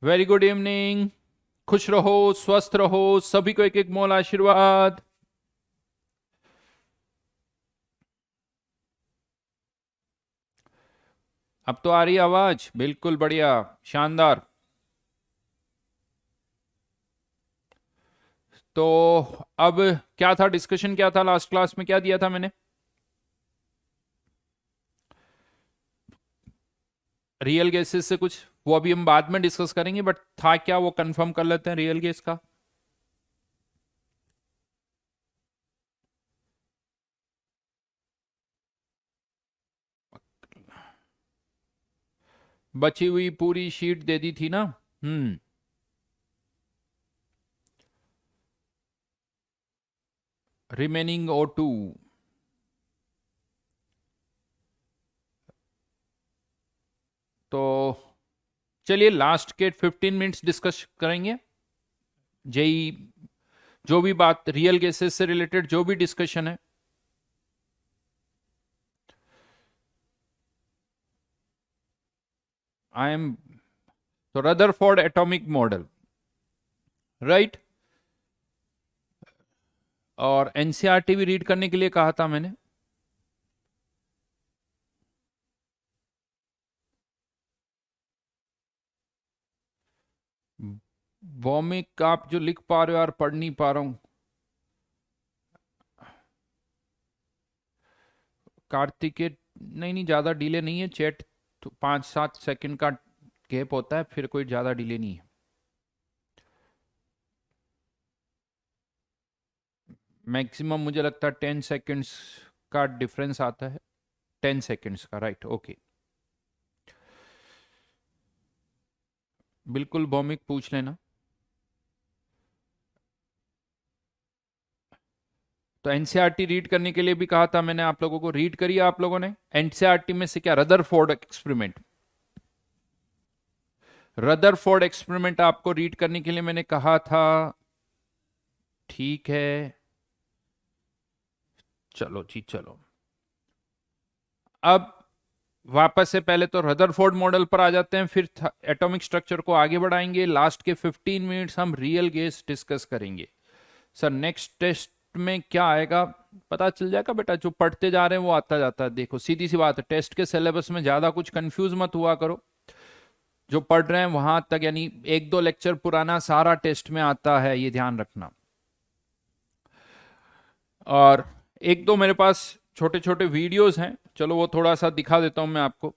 Very good evening. खुश रहो, स्वस्थ रहो, सभी को एक एक मोल आशीर्वाद। अब तो आ रही है आवाज, बिल्कुल बढ़िया, शानदार। तो अब क्या था डिस्कशन, क्या था लास्ट क्लास में, क्या दिया था मैंने? रियल गेसेस से कुछ, वो अभी हम बाद में डिस्कस करेंगे, बट था क्या वो कंफर्म कर लेते हैं रियल गेस का। बची हुई पूरी शीट दे दी थी ना। हम्म। Remaining O2। तो चलिए लास्ट के 15 मिनट्स डिस्कस करेंगे। जेई, जो भी बात रियल केसेस से रिलेटेड जो भी डिस्कशन है। आई एम, तो रदरफोर्ड एटॉमिक मॉडल, राइट। और एनसीईआरटी भी रीड करने के लिए कहा था मैंने। वॉमिक आप जो लिख पा रहे हो यार, पढ़ नहीं पा रहा हूं। कार्तिकेय, नहीं नहीं, ज्यादा डिले नहीं है चैट। तो 5-7 सेकंड का गैप होता है, फिर कोई ज्यादा डिले नहीं है। मैक्सिमम मुझे लगता है 10 सेकंड्स का डिफरेंस आता है। 10 सेकंड्स का, राइट, ओके। बिल्कुल वॉमिक पूछ लेना। तो एनसीईआरटी रीड करने के लिए भी कहा था मैंने आप लोगों को, रीड करिए आप लोगों ने एनसीईआरटी में से क्या, रदरफोर्ड एक्सपेरिमेंट। रदरफोर्ड एक्सपेरिमेंट आपको रीड करने के लिए मैंने कहा था। ठीक है, चलो जी चलो। अब वापस से पहले तो रदरफोर्ड मॉडल पर आ जाते हैं, फिर एटॉमिक स्ट्रक्चर को आगे बढ़ाएंगे। लास्ट के 15 मिनट्स हम रियल गैस डिस्कस करेंगे। सर नेक्स्ट टेस्ट में क्या आएगा पता चल जाएगा बेटा, जो पढ़ते जा रहे हैं वो आता जाता है। देखो सीधी सी बात है, टेस्ट के सिलेबस में ज्यादा कुछ कंफ्यूज मत हुआ करो। जो पढ़ रहे हैं वहां तक, यानी 1-2 लेक्चर पुराना सारा टेस्ट में आता है, ये ध्यान रखना। और एक दो मेरे पास छोटे छोटे वीडियोस हैं, चलो वो थोड़ा सा दिखा देता हूं मैं आपको।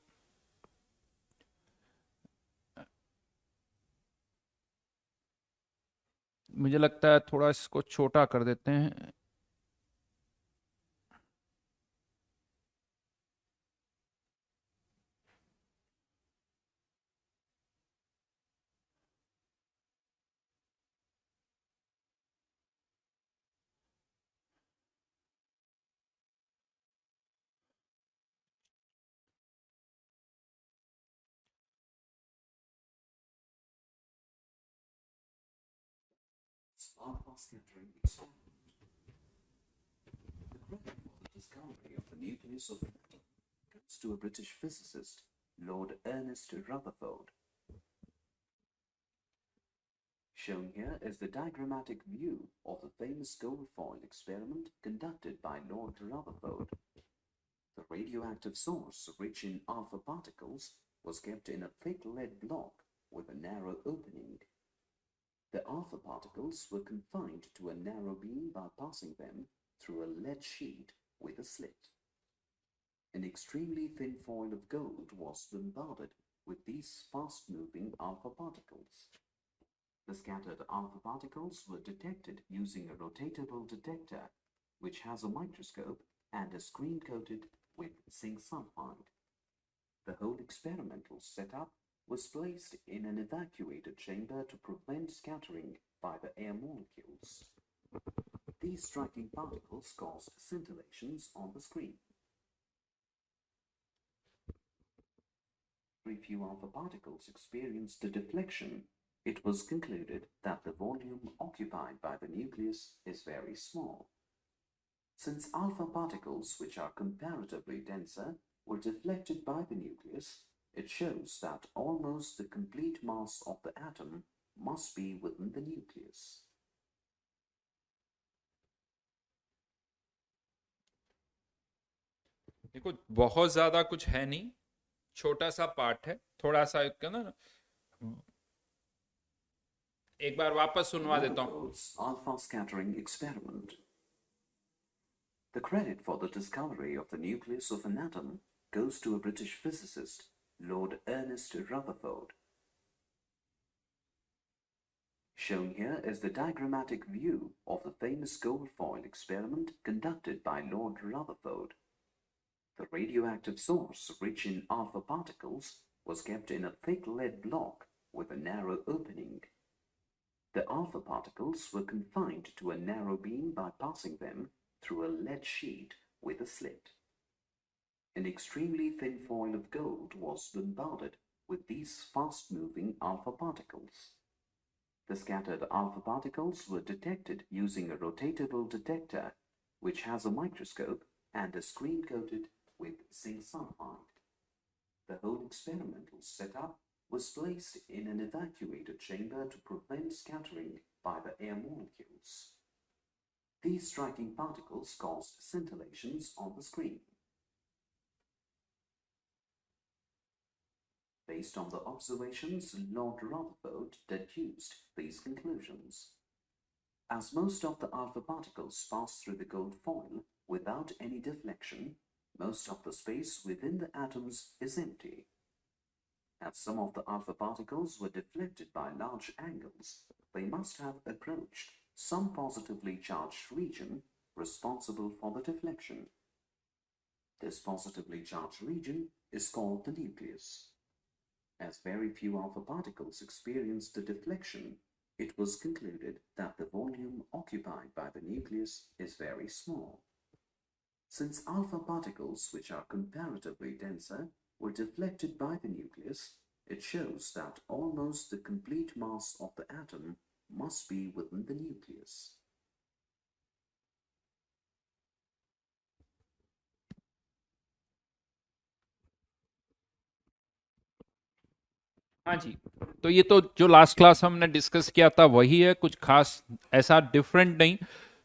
मुझे लगता है थोड़ा इसको छोटा कर देते हैं। Alpha scattering experiment. The credit for the discovery of the nucleus of an atom goes to a British physicist, Lord Ernest Rutherford. Shown here is the diagrammatic view of the famous gold foil experiment conducted by Lord Rutherford. The radioactive source, rich in alpha particles, was kept in a thick lead block with a narrow opening. The alpha particles were confined to a narrow beam by passing them through a lead sheet with a slit. An extremely thin foil of gold was bombarded with these fast-moving alpha particles. The scattered alpha particles were detected using a rotatable detector, which has a microscope and is screen-coated with zinc sulfide. The whole experimental setup was placed in an evacuated chamber to prevent scattering by the air molecules. These striking particles caused scintillations on the screen. Very few alpha particles experienced a deflection. It was concluded that the volume occupied by the nucleus is very small. Since alpha particles, which are comparatively denser, were deflected by the nucleus, It shows that almost the complete mass of the atom must be within the nucleus. देखो बहुत ज्यादा कुछ है नहीं, छोटा सा part है, थोड़ा सा ना, एक बार वापस सुनवा देता हूँ। Rutherford's alpha scattering experiment. The credit for the discovery of the nucleus of an atom goes to a British physicist, Lord Ernest Rutherford. Shown here is the diagrammatic view of the famous gold foil experiment conducted by Lord Rutherford. The radioactive source, rich in alpha particles, was kept in a thick lead block with a narrow opening. The alpha particles were confined to a narrow beam by passing them through a lead sheet with a slit. An extremely thin foil of gold was bombarded with these fast-moving alpha particles. The scattered alpha particles were detected using a rotatable detector, which has a microscope and a screen coated with zinc sulfide. The whole experimental setup was placed in an evacuated chamber to prevent scattering by the air molecules. These striking particles caused scintillations on the screen. Based on the observations, Lord Rutherford deduced these conclusions. As most of the alpha particles pass through the gold foil without any deflection, most of the space within the atoms is empty. As some of the alpha particles were deflected by large angles, they must have approached some positively charged region responsible for the deflection. This positively charged region is called the nucleus. As very few alpha particles experienced the deflection, it was concluded that the volume occupied by the nucleus is very small. Since alpha particles, which are comparatively denser, were deflected by the nucleus, it shows that almost the complete mass of the atom must be within the nucleus. हाँ जी, तो ये तो जो last class हमने discuss किया था वही है, कुछ खास ऐसा डिफरेंट नहीं।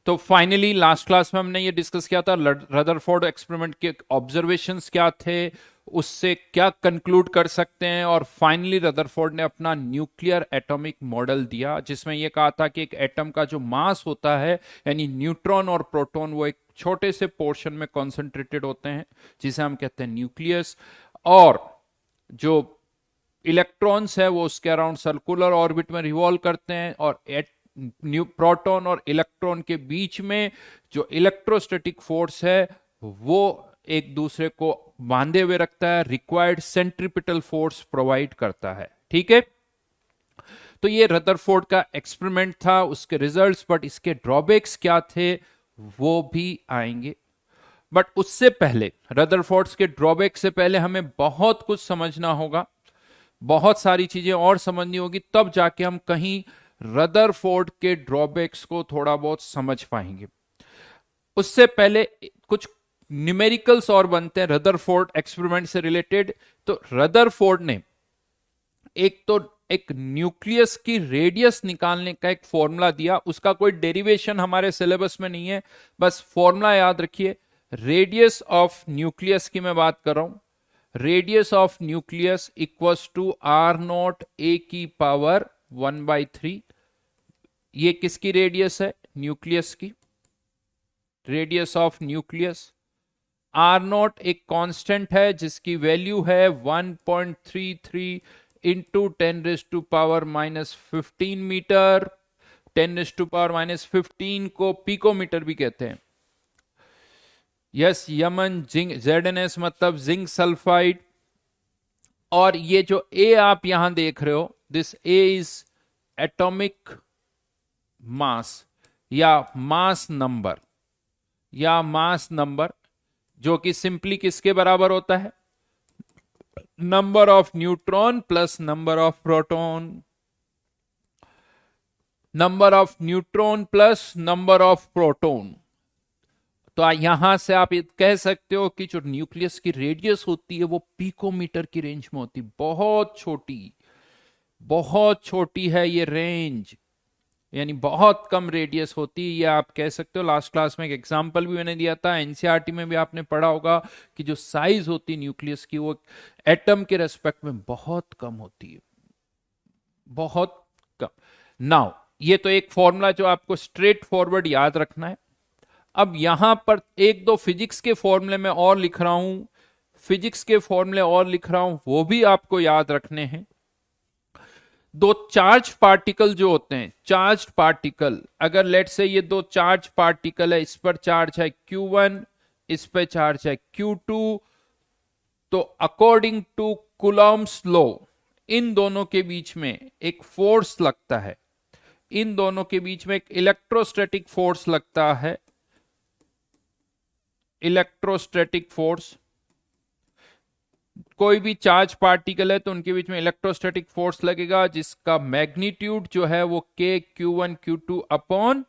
तो फाइनली लास्ट क्लास में हमने ये डिस्कस किया था रदरफोर्ड एक्सपेरिमेंट के ऑब्जर्वेशंस क्या थे, उससे क्या कंक्लूड कर सकते हैं, और फाइनली रदरफोर्ड ने अपना न्यूक्लियर एटॉमिक मॉडल दिया जिसमें यह कहा था कि एक एटम का जो मास होता है, यानी न्यूट्रॉन और प्रोटॉन, वो एक छोटे से पोर्शन में कॉन्सेंट्रेटेड होते हैं जिसे हम कहते हैं न्यूक्लियस, और जो इलेक्ट्रॉन्स है वो उसके अराउंड सर्कुलर ऑर्बिट में रिवॉल्व करते हैं, और प्रोटॉन और इलेक्ट्रॉन के बीच में जो इलेक्ट्रोस्टैटिक फोर्स है वो एक दूसरे को बांधे हुए रखता है, रिक्वायर्ड सेंट्रीपिटल फोर्स प्रोवाइड करता है। ठीक है, तो ये रदरफोर्ड का एक्सपेरिमेंट था, उसके रिजल्ट्स, बट इसके ड्रॉबैक्स क्या थे वो भी आएंगे। बट उससे पहले, रदरफोर्ड्स के ड्रॉबैक से पहले हमें बहुत कुछ समझना होगा, बहुत सारी चीजें और समझनी होगी, तब जाके हम कहीं रदरफोर्ड के ड्रॉबैक्स को थोड़ा बहुत समझ पाएंगे। उससे पहले कुछ न्यूमेरिकल्स और बनते हैं रदरफोर्ड एक्सपेरिमेंट से रिलेटेड। तो रदरफोर्ड ने एक न्यूक्लियस की रेडियस निकालने का एक फॉर्मूला दिया, उसका कोई डेरिवेशन हमारे सिलेबस में नहीं है, बस फॉर्मूला याद रखिए। रेडियस ऑफ न्यूक्लियस की मैं बात कर रहा हूं, radius of nucleus equals to R naught A की पावर 1/3। ये किसकी रेडियस है? न्यूक्लियस की radius of nucleus. R naught एक कांस्टेंट है जिसकी वैल्यू है 1.33 इंटू 10⁻⁻15 मीटर। 10⁻⁻15 को पिकोमीटर भी कहते हैं। यस, यमन जिंक, ZnS मतलब जिंक सल्फाइड। और ये जो ए आप यहां देख रहे हो, this A is atomic mass या मास नंबर, जो कि सिंपली किसके बराबर होता है? Number of neutron plus number of proton. Number of neutron plus number of proton. तो यहां से आप ये कह सकते हो कि जो न्यूक्लियस की रेडियस होती है वो पिकोमीटर की रेंज में होती है, बहुत छोटी है ये रेंज, यानी बहुत कम रेडियस होती है। ये आप कह सकते हो, लास्ट क्लास में एक एग्जांपल भी मैंने दिया था, एनसीईआरटी में भी आपने पढ़ा होगा कि जो साइज होती है न्यूक्लियस की वो एटम के रेस्पेक्ट में बहुत कम होती है, बहुत कम। नाउ ये तो एक फॉर्मूला जो आपको स्ट्रेट फॉरवर्ड याद रखना है। अब यहां पर एक दो फिजिक्स के फॉर्मूले में और लिख रहा हूं, फिजिक्स के फॉर्मूले और लिख रहा हूं, वो भी आपको याद रखने हैं। दो चार्ज पार्टिकल जो होते हैं, चार्ज पार्टिकल, अगर लेट से ये दो चार्ज पार्टिकल है, इस पर चार्ज है Q1, इस पर चार्ज है Q2, तो अकॉर्डिंग टू कूलॉम्स लॉ इन दोनों के बीच में एक फोर्स लगता है, इन दोनों के बीच में एक इलेक्ट्रोस्टैटिक फोर्स लगता है, इलेक्ट्रोस्टैटिक फोर्स। कोई भी चार्ज पार्टिकल है तो उनके बीच में इलेक्ट्रोस्टैटिक फोर्स लगेगा जिसका मैग्नीट्यूड जो है वो K Q1 Q2 अपॉन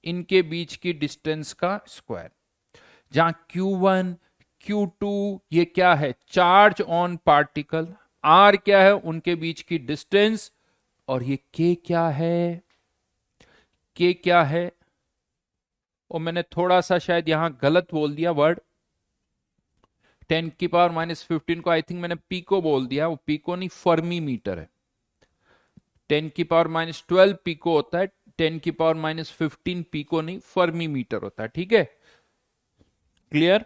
इनके बीच की डिस्टेंस का स्क्वायर, जहां Q1 Q2 ये क्या है, चार्ज ऑन पार्टिकल, R क्या है उनके बीच की डिस्टेंस, और ये K क्या है, K क्या है, और मैंने थोड़ा सा शायद यहां गलत बोल दिया वर्ड, 10⁻⁻15 को आई थिंक मैंने पीको बोल दिया, वो पीको नहीं फर्मी मीटर है। 10⁻12 पीको होता है, 10⁻15 पीको नहीं फर्मी मीटर होता है, ठीक है, क्लियर।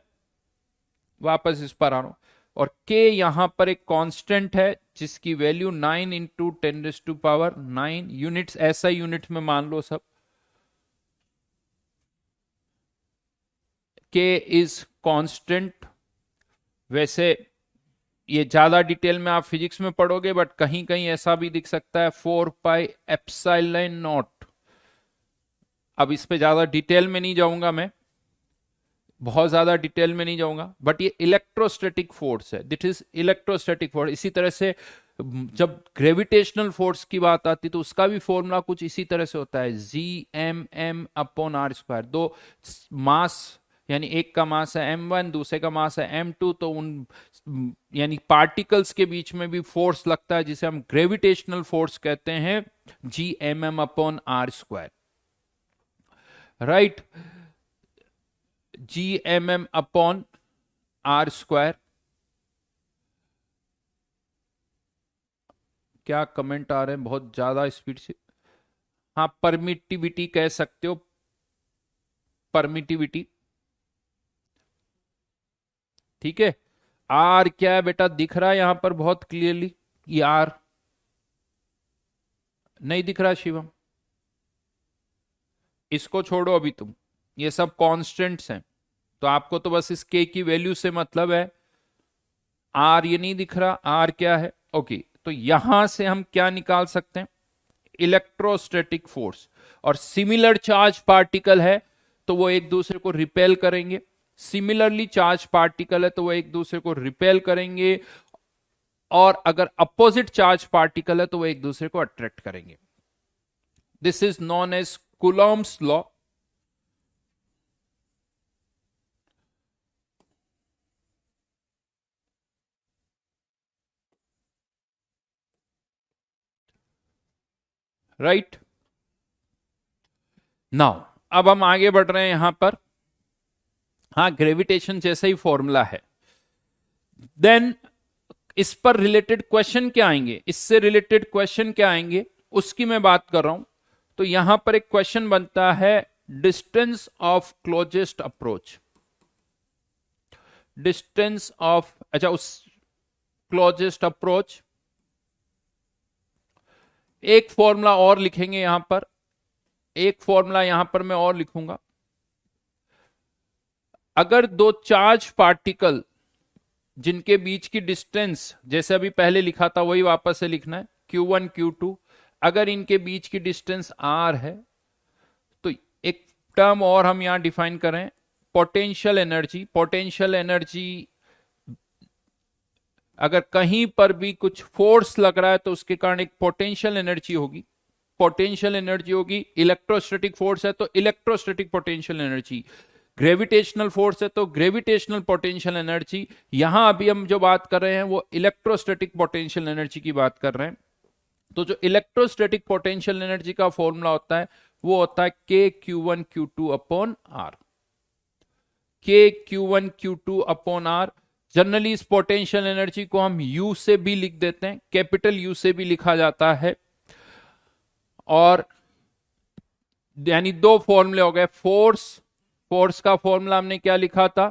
वापस इस पर आ रहा हूं, और के यहां पर एक कांस्टेंट है जिसकी वैल्यू 9 इंटू 10⁻9 यूनिट्स, ऐसा यूनिट में मान लो सब, के इज कांस्टेंट। वैसे ये ज्यादा डिटेल में आप फिजिक्स में पढ़ोगे, बट कहीं कहीं ऐसा भी दिख सकता है 4πε0। अब इस पे ज्यादा डिटेल में नहीं जाऊंगा मैं, बहुत ज्यादा डिटेल में नहीं जाऊंगा, बट ये इलेक्ट्रोस्टैटिक फोर्स है, दिट इज इलेक्ट्रोस्टैटिक फोर्स। इसी तरह से जब ग्रेविटेशनल फोर्स की बात आती तो उसका भी फॉर्मूला कुछ इसी तरह से होता है, Gmm/r²। दो मास, यानी एक का मास है m1, दूसरे का मास है m2, तो उन यानी पार्टिकल्स के बीच में भी फोर्स लगता है जिसे हम ग्रेविटेशनल फोर्स कहते हैं, Gmm/r², राइट, Gmm/r²। क्या कमेंट आ रहे हैं बहुत ज्यादा स्पीड से? हाँ, परमिटिविटी कह सकते हो, परमिटिविटी, ठीक है। आर क्या है बेटा, दिख रहा है यहां पर बहुत क्लियरली, ये आर नहीं दिख रहा शिवम, इसको छोड़ो अभी तुम, ये सब कांस्टेंट्स हैं, तो आपको तो बस इस के की वैल्यू से मतलब है। आर ये नहीं दिख रहा, आर क्या है, ओके, तो यहां से हम क्या निकाल सकते हैं, इलेक्ट्रोस्टैटिक फोर्स। और सिमिलर चार्ज पार्टिकल है तो वो एक दूसरे को रिपेल करेंगे, सिमिलरली चार्ज पार्टिकल है तो वो एक दूसरे को रिपेल करेंगे, और अगर अपोजिट चार्ज पार्टिकल है तो वो एक दूसरे को अट्रैक्ट करेंगे। This is known as Coulomb's law. Right, now अब हम आगे बढ़ रहे हैं यहां पर। हाँ, ग्रेविटेशन जैसा ही फॉर्मूला है। देन इस पर रिलेटेड क्वेश्चन क्या आएंगे, इससे रिलेटेड क्वेश्चन क्या आएंगे उसकी मैं बात कर रहा हूं। तो यहां पर एक क्वेश्चन बनता है, distance of closest approach, distance of, अच्छा उस क्लोजेस्ट अप्रोच, एक फॉर्मूला और लिखेंगे यहां पर, एक फॉर्मूला यहां पर मैं और लिखूंगा। अगर दो चार्ज पार्टिकल जिनके बीच की डिस्टेंस, जैसे अभी पहले लिखा था वही वापस से लिखना है, Q1 Q2, अगर इनके बीच की डिस्टेंस r है तो एक टर्म और हम यहां डिफाइन करें, पोटेंशियल एनर्जी। पोटेंशियल एनर्जी, अगर कहीं पर भी कुछ फोर्स लग रहा है तो उसके कारण एक पोटेंशियल एनर्जी होगी, पोटेंशियल एनर्जी होगी। इलेक्ट्रोस्टैटिक फोर्स है तो electrostatic potential energy. Gravitational force है तो ग्रेविटेशनल पोटेंशियल एनर्जी। यहां अभी हम जो बात कर रहे हैं वो इलेक्ट्रोस्टैटिक पोटेंशियल एनर्जी की बात कर रहे हैं। तो जो इलेक्ट्रोस्टैटिक पोटेंशियल एनर्जी का फॉर्मूला होता है वो होता है K Q one Q two upon r. K Q one Q two upon r. Generally इस पोटेंशियल एनर्जी को हम यू से भी लिख देते हैं, कैपिटल यू से भी लिखा जाता है। और यानी दो फॉर्मूले हो गए। फोर्स का फॉर्मूला हमने क्या लिखा था,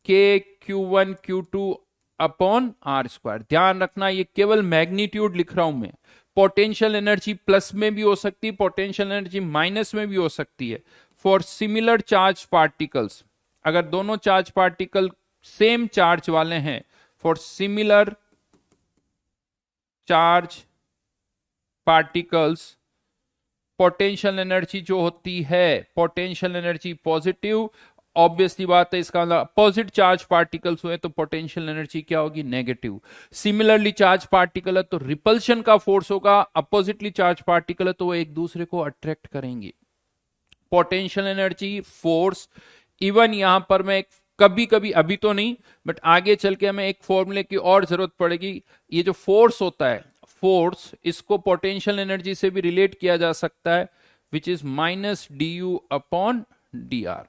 K Q one Q two upon R square. ध्यान रखना ये केवल मैग्नीट्यूड लिख रहा हूं मैं। पोटेंशियल एनर्जी प्लस में भी हो सकती है, पोटेंशियल एनर्जी माइनस में भी हो सकती है। फॉर सिमिलर चार्ज पार्टिकल्स, अगर दोनों चार्ज पार्टिकल सेम चार्ज वाले हैं, for similar charge particles potential energy जो होती है, पोटेंशियल एनर्जी पॉजिटिव। ऑब्वियसली बात है, इसका अपोजिट चार्ज पार्टिकल्स हुए तो पोटेंशियल एनर्जी क्या होगी, नेगेटिव। सिमिलरली चार्ज पार्टिकल है तो रिपल्शन का फोर्स होगा, अपोजिटली चार्ज पार्टिकल है तो वो एक दूसरे को अट्रैक्ट करेंगे। पोटेंशियल एनर्जी, फोर्स, इवन यहां पर मैं कभी कभी, अभी तो नहीं बट आगे चल के हमें एक फॉर्मूले की और जरूरत पड़ेगी। ये जो फोर्स होता है, फोर्स, इसको पोटेंशियल एनर्जी से भी रिलेट किया जा सकता है, which is minus D you upon D R.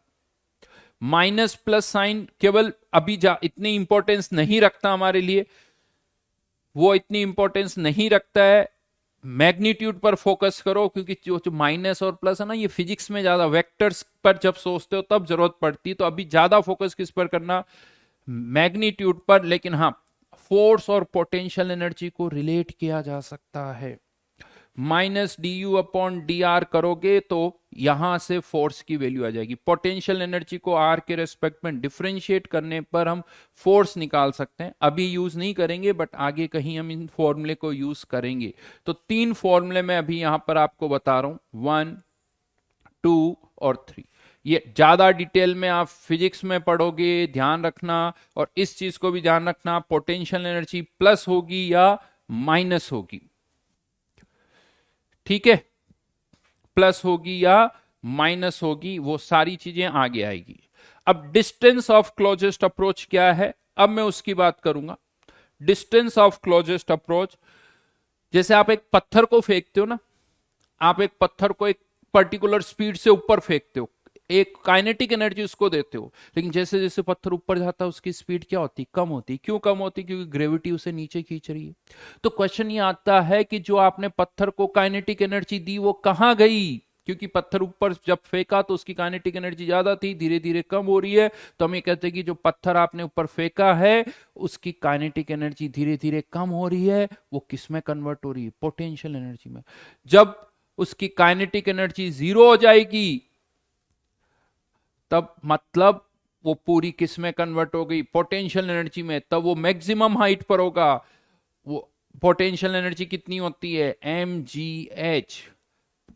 Minus plus sign केवल अभी इतनी इंपॉर्टेंस नहीं रखता हमारे लिए, वो इतनी इंपॉर्टेंस नहीं रखता है। मैग्नीट्यूड पर फोकस करो, क्योंकि जो माइनस और प्लस है ना, ये फिजिक्स में ज्यादा वेक्टर्स पर जब सोचते हो तब जरूरत पड़ती है। तो अभी ज्यादा फोकस किस पर करना, मैग्नीट्यूड पर। लेकिन हाँ, फोर्स और पोटेंशियल एनर्जी को रिलेट किया जा सकता है। Minus D you upon D R करोगे तो यहां से फोर्स की वैल्यू आ जाएगी। पोटेंशियल एनर्जी को आर के रेस्पेक्ट में डिफरेंशिएट करने पर हम फोर्स निकाल सकते हैं। अभी यूज नहीं करेंगे बट आगे कहीं हम इन फॉर्मूले को यूज करेंगे। तो तीन फॉर्मूले मैं अभी यहां पर आपको बता रहा हूं, 1, 2 और 3। ये ज्यादा डिटेल में आप फिजिक्स में पढ़ोगे, ध्यान रखना। और इस चीज को भी ध्यान रखना, पोटेंशियल एनर्जी प्लस होगी या माइनस होगी, ठीक है, प्लस होगी या माइनस होगी, वो सारी चीजें आगे आएगी। अब डिस्टेंस ऑफ क्लोजेस्ट अप्रोच क्या है, अब मैं उसकी बात करूंगा। डिस्टेंस ऑफ क्लोजेस्ट अप्रोच, जैसे आप एक पत्थर को फेंकते हो ना, आप एक पत्थर को एक पर्टिकुलर स्पीड से ऊपर फेंकते हो, एक काइनेटिक एनर्जी उसको देते हो, लेकिन जैसे जैसे पत्थर ऊपर जाता है उसकी स्पीड क्या होती, कम होती। क्यों कम होती, क्योंकि ग्रेविटी उसे नीचे खींच रही है। तो क्वेश्चन ये आता है कि जो आपने पत्थर को काइनेटिक एनर्जी दी वो कहां गई, क्योंकि पत्थर ऊपर जब फेंका तो उसकी काइनेटिक एनर्जी ज्यादा थी, धीरे धीरे कम हो रही है। तो हम ये कहते हैं कि जो पत्थर आपने ऊपर फेंका है उसकी काइनेटिक एनर्जी धीरे धीरे कम हो रही है। वो किस में कन्वर्ट हो रही है, पोटेंशियल एनर्जी में। जब उसकी काइनेटिक एनर्जी जीरो हो जाएगी तब मतलब वो पूरी किस में कन्वर्ट हो गई, पोटेंशियल एनर्जी में। तब वो मैक्सिमम हाइट पर होगा। वो पोटेंशियल एनर्जी कितनी होती है, mgh।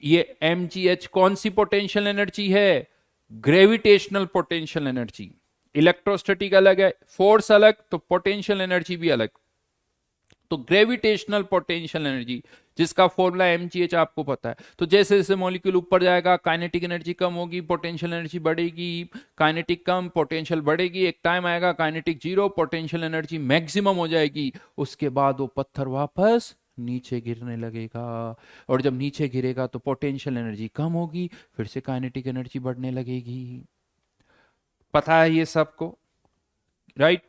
ये mgh कौन सी पोटेंशियल एनर्जी है, ग्रेविटेशनल पोटेंशियल एनर्जी। इलेक्ट्रोस्टैटिक अलग है, फोर्स अलग, तो पोटेंशियल एनर्जी भी अलग। तो ग्रेविटेशनल पोटेंशियल एनर्जी, जिसका फॉर्मूला mgh आपको पता है। तो जैसे जैसे मॉलिक्यूल ऊपर जाएगा काइनेटिक एनर्जी कम होगी, पोटेंशियल एनर्जी बढ़ेगी। काइनेटिक कम, पोटेंशियल बढ़ेगी। एक टाइम आएगा kinetic zero, potential energy maximum हो जाएगी। उसके बाद वो पत्थर वापस नीचे गिरने लगेगा, और जब नीचे गिरेगा तो पोटेंशियल एनर्जी कम होगी, फिर से काइनेटिक एनर्जी बढ़ने लगेगी। पता है ये सबको, राइट।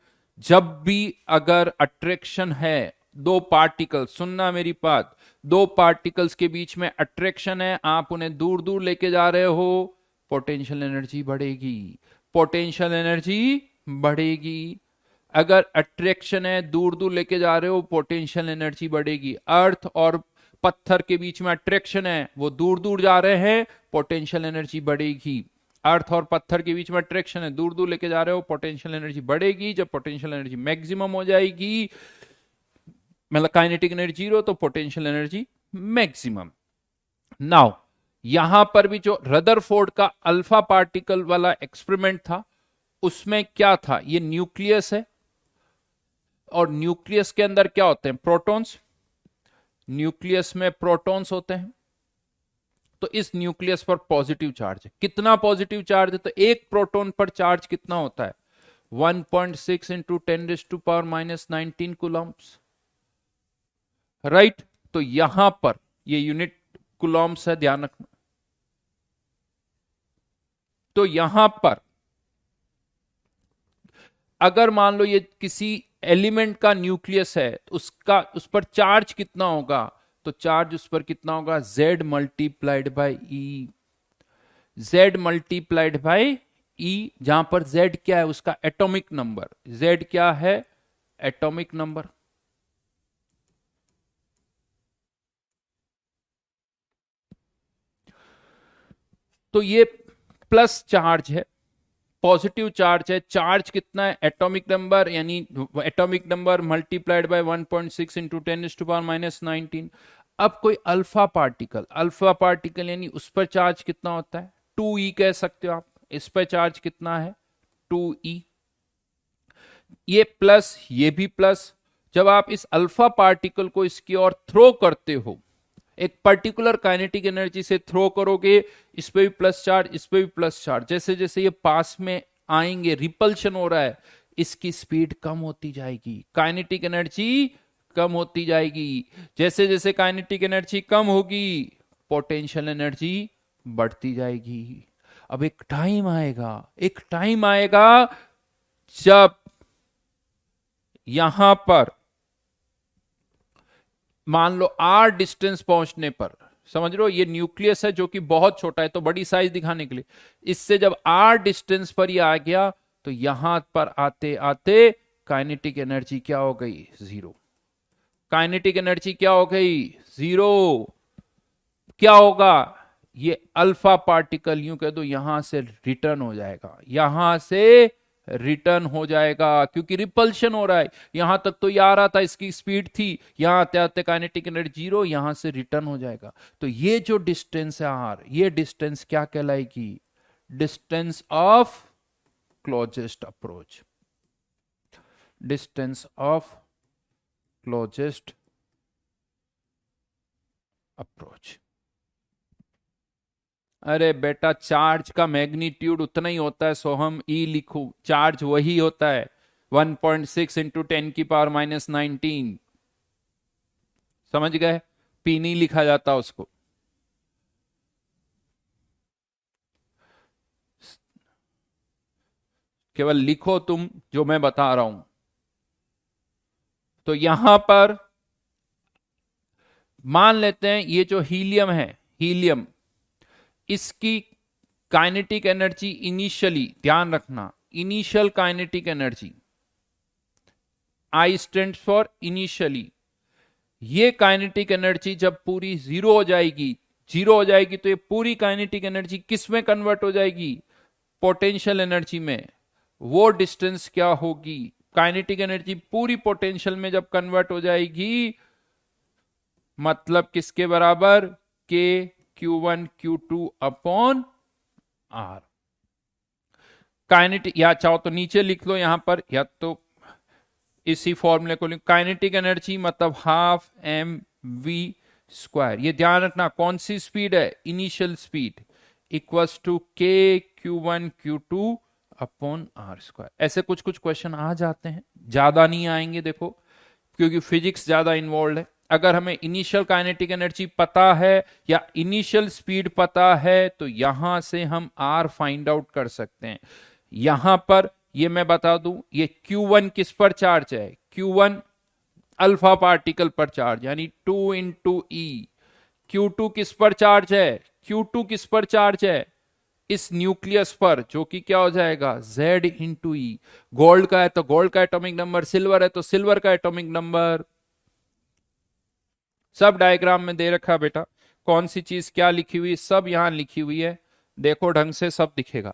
जब भी अगर अट्रैक्शन है, दो पार्टिकल्स, सुनना मेरी बात, दो पार्टिकल्स के बीच में अट्रैक्शन है, आप उन्हें दूर दूर लेके जा रहे हो, पोटेंशियल एनर्जी बढ़ेगी, पोटेंशियल एनर्जी बढ़ेगी। अगर अट्रैक्शन है, दूर दूर लेके जा रहे हो, पोटेंशियल एनर्जी बढ़ेगी। अर्थ और पत्थर के बीच में अट्रैक्शन है, वो दूर दूर जा रहे हैं, पोटेंशियल एनर्जी बढ़ेगी। अर्थ और पत्थर के बीच में अट्रैक्शन है, दूर दूर लेके जा रहे हो, पोटेंशियल एनर्जी बढ़ेगी। जब पोटेंशियल एनर्जी मैक्सिमम हो जाएगी, मतलब काइनेटिक एनर्जी जीरो, तो पोटेंशियल एनर्जी मैक्सिमम। नाउ यहां पर भी जो रदरफोर्ड का अल्फा पार्टिकल वाला एक्सपेरिमेंट था, उसमें क्या था, ये न्यूक्लियस है, और न्यूक्लियस के अंदर क्या होते हैं, प्रोटॉन्स। न्यूक्लियस में प्रोटॉन्स होते हैं। तो इस न्यूक्लियस पर पॉजिटिव चार्ज है। कितना पॉजिटिव चार्ज है? तो एक प्रोटॉन पर चार्ज कितना होता है? 1.6 इंटू 10⁻⁻19 कूलम्ब्स, राइट। तो यहां पर ये यूनिट कूलम्ब्स है, ध्यान रखना। तो यहां पर अगर मान लो ये किसी एलिमेंट का न्यूक्लियस है, उसका उस पर चार्ज कितना होगा? तो चार्ज उस पर कितना होगा? Z multiplied by e, Z multiplied by e, जहां पर Z क्या है? उसका एटॉमिक नंबर। Z क्या है? Atomic number. तो ये प्लस चार्ज है, पॉजिटिव चार्ज है। चार्ज कितना है? एटॉमिक नंबर, यानी atomic number multiplied by 1.6 into 10⁻⁻19। अब कोई अल्फा पार्टिकल यानी उस पर चार्ज कितना होता है? 2e कह सकते हो आप। इस पर चार्ज कितना है? 2e। ये प्लस, ये भी प्लस। जब आप इस अल्फा पार्टिकल को इसकी ओर थ्रो करते हो, एक पर्टिकुलर काइनेटिक एनर्जी से थ्रो करोगे, इस पे भी प्लस चार्ज, इस पे भी प्लस चार्ज। जैसे जैसे ये पास में आएंगे, रिपल्शन हो रहा है, इसकी स्पीड कम होती जाएगी, काइनेटिक एनर्जी कम होती जाएगी। जैसे जैसे काइनेटिक एनर्जी कम होगी, पोटेंशियल एनर्जी बढ़ती जाएगी। अब एक टाइम आएगा, एक टाइम आएगा जब यहां पर मान लो r डिस्टेंस पहुंचने पर, समझ लो ये न्यूक्लियस है जो कि बहुत छोटा है, तो बड़ी साइज दिखाने के लिए, इससे जब r डिस्टेंस पर ये आ गया, तो यहां पर आते आते काइनेटिक एनर्जी क्या हो गई? जीरो। काइनेटिक एनर्जी क्या हो गई? जीरो। क्या होगा? ये अल्फा पार्टिकल यूं कह दो यहां से रिटर्न हो जाएगा, यहां से रिटर्न हो जाएगा, क्योंकि रिपल्शन हो रहा है। यहां तक तो ये आ रहा था, इसकी स्पीड थी, यहां आते आते काइनेटिक एनर्जी जीरो, यहां से रिटर्न हो जाएगा। तो ये जो डिस्टेंस है आर, ये डिस्टेंस क्या कहलाएगी? Distance of closest approach. Distance of closest approach. अरे बेटा, चार्ज का मैग्नीट्यूड उतना ही होता है, सो हम ई लिखो, चार्ज वही होता है 1.6 इंटू 10⁻⁻19। समझ गए? पी नहीं लिखा जाता उसको। केवल लिखो तुम जो मैं बता रहा हूं। तो यहां पर मान लेते हैं ये जो हीलियम है, हीलियम, इसकी काइनेटिक एनर्जी इनिशियली, ध्यान रखना, initial kinetic energy, I stand for initially. ये काइनेटिक एनर्जी जब पूरी जीरो हो जाएगी, जीरो हो जाएगी, तो ये पूरी काइनेटिक एनर्जी किस में कन्वर्ट हो जाएगी? पोटेंशियल एनर्जी में। वो डिस्टेंस क्या होगी? काइनेटिक एनर्जी पूरी पोटेंशियल में जब कन्वर्ट हो जाएगी, मतलब किसके बराबर? के Q1 Q2 upon are. Kinetic, या चाहो तो नीचे लिख लो यहां पर, या तो इसी फॉर्मूले को लिख, काइनेटिक एनर्जी मतलब हाफ एम वी स्क्वायर। ये ध्यान रखना, कौन सी स्पीड है? इनिशियल स्पीड, इक्वल्स टू के Q1 Q2 upon R square. ऐसे कुछ कुछ क्वेश्चन आ जाते हैं, ज्यादा नहीं आएंगे देखो, क्योंकि फिजिक्स ज्यादा इन्वॉल्व है। अगर हमें इनिशियल काइनेटिक एनर्जी पता है या इनिशियल स्पीड पता है, तो यहां से हम आर फाइंड आउट कर सकते हैं। यहां पर ये मैं बता दूं, ये Q1 किस पर चार्ज है? Q1 अल्फा पार्टिकल पर चार्ज, यानी 2 इंटू ई। Q2 किस पर चार्ज है? Q2 किस पर चार्ज है? इस न्यूक्लियस पर, जो कि क्या हो जाएगा? Z इंटू ई। गोल्ड का है तो गोल्ड का एटॉमिक नंबर, सिल्वर है तो सिल्वर का एटॉमिक नंबर। सब डायग्राम में दे रखा बेटा, कौन सी चीज क्या लिखी हुई, सब यहां लिखी हुई है, देखो ढंग से सब दिखेगा,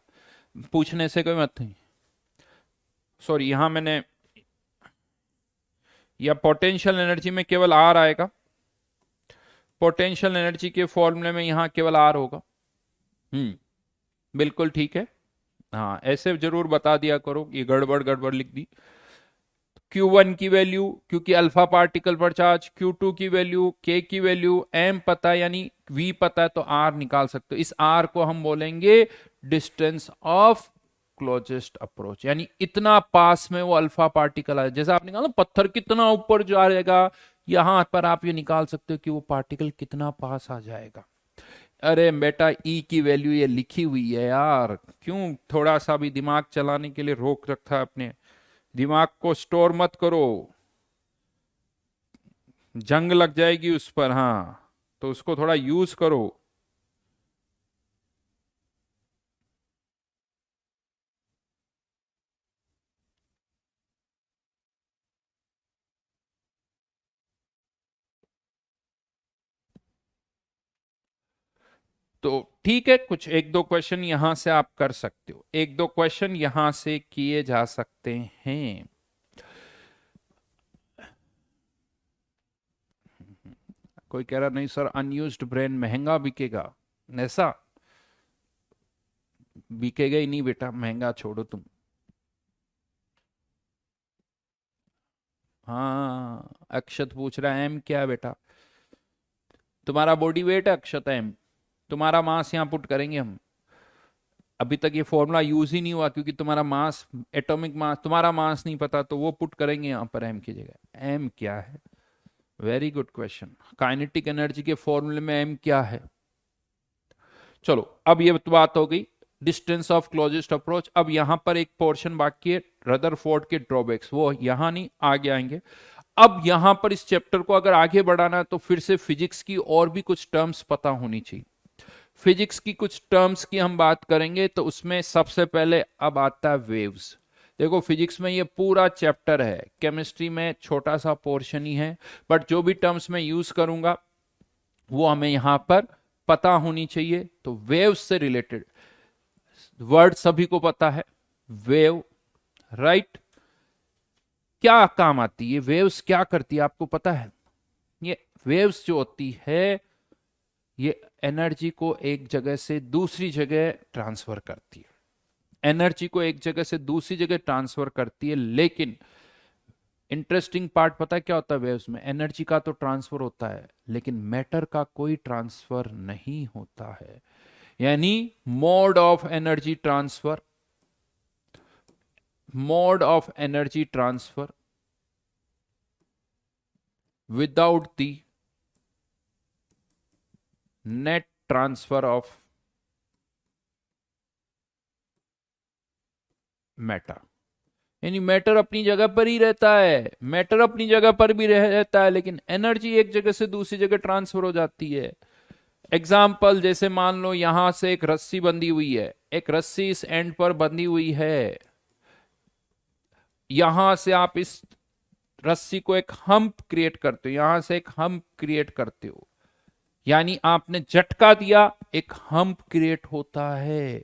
पूछने से कोई मत नहीं। सॉरी, यहां मैंने, या पोटेंशियल एनर्जी में केवल आर आएगा, पोटेंशियल एनर्जी के फॉर्मूले में यहां केवल आर होगा। बिल्कुल ठीक है। हाँ, ऐसे जरूर बता दिया करो, ये गड़बड़ गड़बड़ लिख दी। Q1 की वैल्यू, क्योंकि अल्फा पार्टिकल पर चार्ज, Q2 की वैल्यू, K की वैल्यू, M पता, यानी v पता है तो r निकाल सकते हो। इस r को हम बोलेंगे डिस्टेंस ऑफ क्लोजेस्ट अप्रोच, यानी इतना पास में वो अल्फा पार्टिकल है। जैसे आपने कहा ना पत्थर कितना ऊपर जाएगा, यहां पर आप ये निकाल सकते हो कि वो पार्टिकल कितना पास आ जाएगा। अरे बेटा ई की वैल्यू ये लिखी हुई है यार, क्यों थोड़ा सा भी दिमाग चलाने के लिए रोक रखा है अपने दिमाग को? स्टोर मत करो, जंग लग जाएगी उस पर। हाँ, तो उसको थोड़ा यूज करो। तो ठीक है, कुछ एक दो क्वेश्चन यहां से आप कर सकते हो, एक दो क्वेश्चन यहां से किए जा सकते हैं। कोई कह रहा नहीं सर अनयूज्ड ब्रेन महंगा बिकेगा, ऐसा बिकेगा ही नहीं बेटा, महंगा छोड़ो तुम। हाँ, अक्षत पूछ रहा है एम क्या है बेटा? तुम्हारा बॉडी वेट है अक्षत, एम तुम्हारा मास यहां पुट करेंगे हम। अभी तक ये फॉर्मूला यूज ही नहीं हुआ क्योंकि तुम्हारा मास, एटॉमिक मास, तुम्हारा मास नहीं पता, तो वो पुट करेंगे यहां पर एम की जगह। एम क्या है? Very good question. Kinetic energy के फॉर्मूले में एम क्या है? चलो अब ये तो बात हो गई डिस्टेंस ऑफ क्लोजेस्ट अप्रोच। अब यहां पर एक पोर्शन बाकी है, रदरफोर्ड के ड्रॉबैक्स, वो यहां नहीं, आगे आएंगे। अब यहां पर इस चैप्टर को अगर आगे बढ़ाना है तो फिर से फिजिक्स की और भी कुछ टर्म्स पता होनी चाहिए। फिजिक्स की कुछ टर्म्स की हम बात करेंगे तो उसमें सबसे पहले अब आता है वेव्स। देखो फिजिक्स में ये पूरा चैप्टर है, केमिस्ट्री में छोटा सा पोर्शन ही है, बट जो भी टर्म्स मैं यूज करूंगा वो हमें यहां पर पता होनी चाहिए। तो वेव्स से रिलेटेड वर्ड सभी को पता है, वेव, राइट। क्या काम आती है वेव्स, क्या करती है आपको पता है? ये वेव्स जो होती है ये एनर्जी को एक जगह से दूसरी जगह ट्रांसफर करती है, एनर्जी को एक जगह से दूसरी जगह ट्रांसफर करती है। लेकिन इंटरेस्टिंग पार्ट पता है क्या होता है वेव्स में? एनर्जी का तो ट्रांसफर होता है लेकिन मैटर का कोई ट्रांसफर नहीं होता है। यानी mode of energy transfer, mode of energy transfer without the net transfer of matter. यानी मैटर अपनी जगह पर ही रहता है, मैटर अपनी जगह पर भी रहता है, लेकिन एनर्जी एक जगह से दूसरी जगह ट्रांसफर हो जाती है। एग्जाम्पल जैसे मान लो यहां से एक रस्सी बंधी हुई है, एक रस्सी इस एंड पर बंधी हुई है, यहां से आप इस रस्सी को एक हम्प क्रिएट करते हो, यहां से एक हम्प क्रिएट करते हो, यानी आपने झटका दिया, एक हम्प क्रिएट होता है।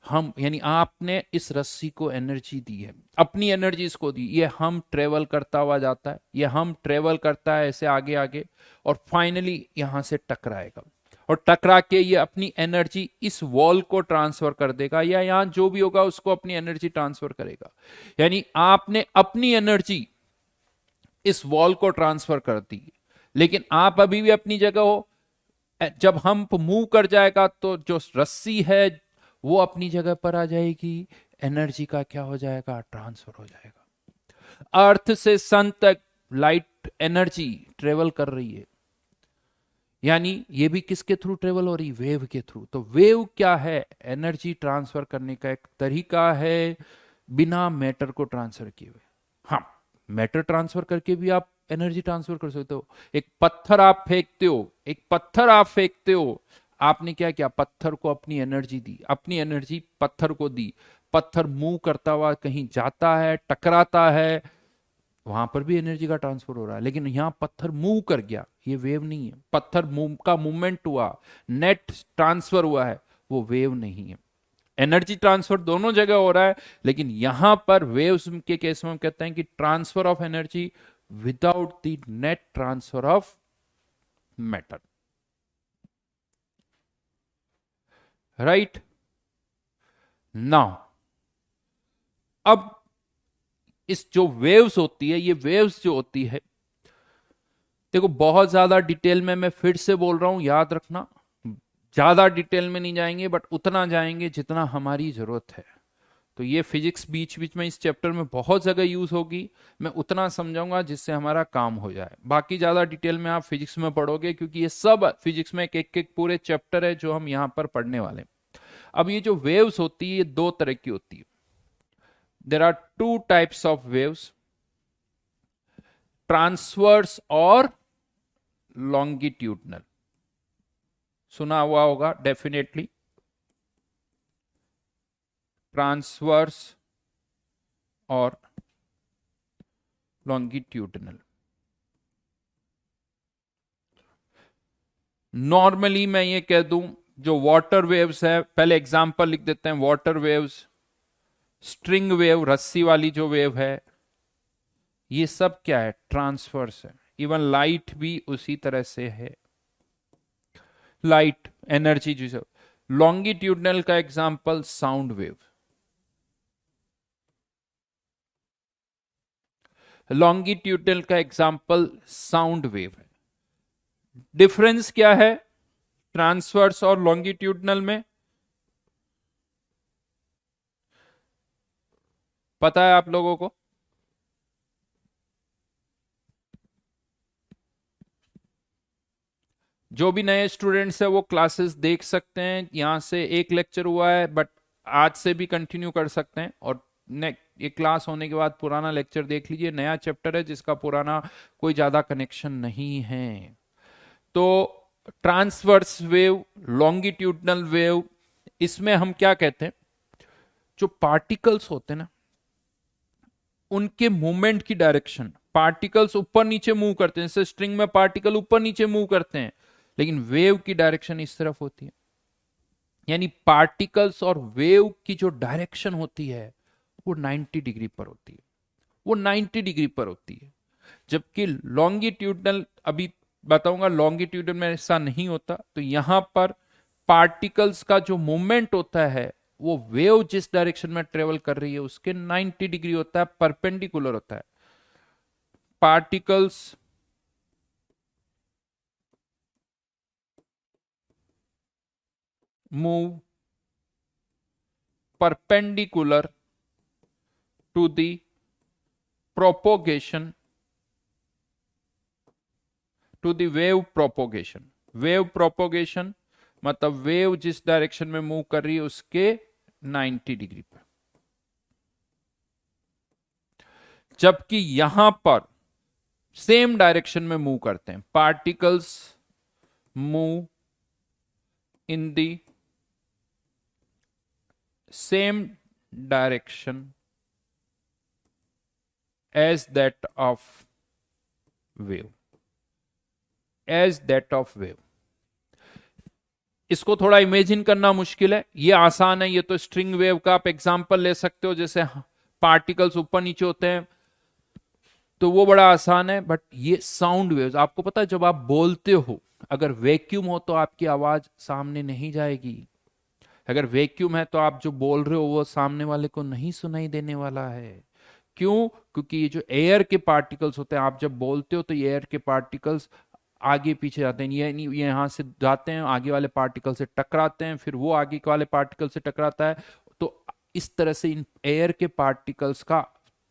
हम यानी आपने इस रस्सी को एनर्जी दी है, अपनी एनर्जी इसको दी, ये हम ट्रेवल करता हुआ जाता है, ये हम ट्रेवल करता है ऐसे आगे आगे, और फाइनली यहां से टकराएगा, और टकरा के ये अपनी एनर्जी इस वॉल को ट्रांसफर कर देगा, या यहां जो भी होगा उसको अपनी एनर्जी ट्रांसफर करेगा। यानी आपने अपनी एनर्जी इस वॉल को ट्रांसफर कर दी, लेकिन आप अभी भी अपनी जगह हो। जब हम मूव कर जाएगा तो जो रस्सी है वो अपनी जगह पर आ जाएगी, एनर्जी का क्या हो जाएगा? ट्रांसफर हो जाएगा। अर्थ से सन तक लाइट एनर्जी ट्रेवल कर रही है, यानी ये भी किसके थ्रू ट्रेवल हो रही? वेव के थ्रू। तो वेव क्या है? एनर्जी ट्रांसफर करने का एक तरीका है बिना मैटर को ट्रांसफर किए हुए। हाँ, मैटर ट्रांसफर करके भी आप एनर्जी ट्रांसफर कर सकते हो। एक पत्थर आप फेंकते हो, एक पत्थर आप फेंकते हो, आपने क्या किया? पत्थर को अपनी एनर्जी दी, अपनी एनर्जी पत्थर को दी, पत्थर मूव करता हुआ कहीं जाता है, टकराता है, वहां पर भी एनर्जी का ट्रांसफर हो रहा है। लेकिन यहां पत्थर मूव कर गया, ये वेव नहीं है। पत्थर मूव का मूवमेंट हुआ, नेट ट्रांसफर हुआ है, वो वेव नहीं है। एनर्जी ट्रांसफर दोनों जगह हो रहा है, लेकिन यहां पर वेव्स के केस में हम कहते हैं कि transfer of energy without the net transfer of matter, right. Now अब इस जो वेव्स होती है, ये वेव्स जो होती है देखो बहुत ज्यादा डिटेल में मैं फिर से बोल रहा हूं, याद रखना, ज्यादा डिटेल में नहीं जाएंगे बट उतना जाएंगे जितना हमारी जरूरत है। तो ये फिजिक्स बीच बीच में इस चैप्टर में बहुत जगह यूज होगी, मैं उतना समझाऊंगा जिससे हमारा काम हो जाए। बाकी ज्यादा डिटेल में आप फिजिक्स में पढ़ोगे, क्योंकि ये सब फिजिक्स में एक एक पूरे चैप्टर है जो हम यहाँ पर पढ़ने वाले हैं। अब ये जो वेव्स होती है ये दो तरह की होती है। There are two types of waves, transverse और लॉन्गिट्यूडनल। सुना हुआ होगा डेफिनेटली, ट्रांसवर्स और लॉन्गिट्यूडनल। नॉर्मली मैं ये कह दूं, जो वाटर वेव्स है, पहले एग्जांपल लिख देते हैं। वाटर वेव्स, स्ट्रिंग वेव, रस्सी वाली जो वेव है, ये सब क्या है? ट्रांसवर्स है। इवन लाइट भी उसी तरह से है, लाइट एनर्जी जो सब। लॉन्गिट्यूडनल का एग्जांपल साउंड वेव, लॉन्गिट्यूडनल का एग्जांपल साउंड वेव है। डिफरेंस क्या है ट्रांसवर्स और लॉन्गिट्यूडनल में? पता है आप लोगों को? जो भी नए स्टूडेंट्स है वो क्लासेस देख सकते हैं, यहां से एक लेक्चर हुआ है बट आज से भी कंटिन्यू कर सकते हैं। और ये क्लास होने के बाद पुराना लेक्चर देख लीजिए, नया चैप्टर है जिसका पुराना कोई ज्यादा कनेक्शन नहीं है। तो ट्रांसवर्स वेव, लॉन्गिट्यूडनल वेव, इसमें हम क्या कहते हैं, जो पार्टिकल्स होते हैं ना, उनके मूवमेंट की डायरेक्शन, पार्टिकल्स ऊपर नीचे मूव करते हैं, जैसे स्ट्रिंग में पार्टिकल ऊपर नीचे मूव करते हैं, लेकिन वेव की डायरेक्शन इस तरफ होती है। यानी पार्टिकल्स और वेव की जो डायरेक्शन होती है वो 90 डिग्री पर होती है, वो 90 डिग्री पर होती है। जबकि लॉन्गिट्यूडनल, अभी बताऊंगा, लॉन्गिट्यूडनल में ऐसा नहीं होता। तो यहां पर पार्टिकल्स का जो मूवमेंट होता है वो वेव जिस डायरेक्शन में ट्रेवल कर रही है उसके 90 डिग्री होता है, परपेंडिकुलर होता है। Particles move perpendicular to the propagation, to the wave propagation. Wave propagation मतलब वेव जिस डायरेक्शन में मूव कर रही है उसके 90 डिग्री पर। जबकि यहां पर सेम डायरेक्शन में मूव करते हैं, particles move in the same direction as that of wave, as that of wave. इसको थोड़ा इमेजिन करना मुश्किल है, ये आसान है। ये तो स्ट्रिंग वेव का आप एग्जांपल ले सकते हो, जैसे पार्टिकल्स ऊपर नीचे होते हैं तो वो बड़ा आसान है। बट ये साउंड वेव्स, आपको पता है जब आप बोलते हो, अगर वैक्यूम हो तो आपकी आवाज सामने नहीं जाएगी। अगर वैक्यूम है तो आप जो बोल रहे हो वो सामने वाले को नहीं सुनाई देने वाला है। क्यों? क्योंकि ये जो एयर के पार्टिकल्स होते हैं, आप जब बोलते हो तो ये एयर के पार्टिकल्स आगे पीछे जाते हैं, ये नहीं, ये यहां से जाते हैं, आगे वाले पार्टिकल से टकराते हैं, फिर वो आगे वाले पार्टिकल से टकराता है। तो इस तरह से इन एयर के पार्टिकल्स का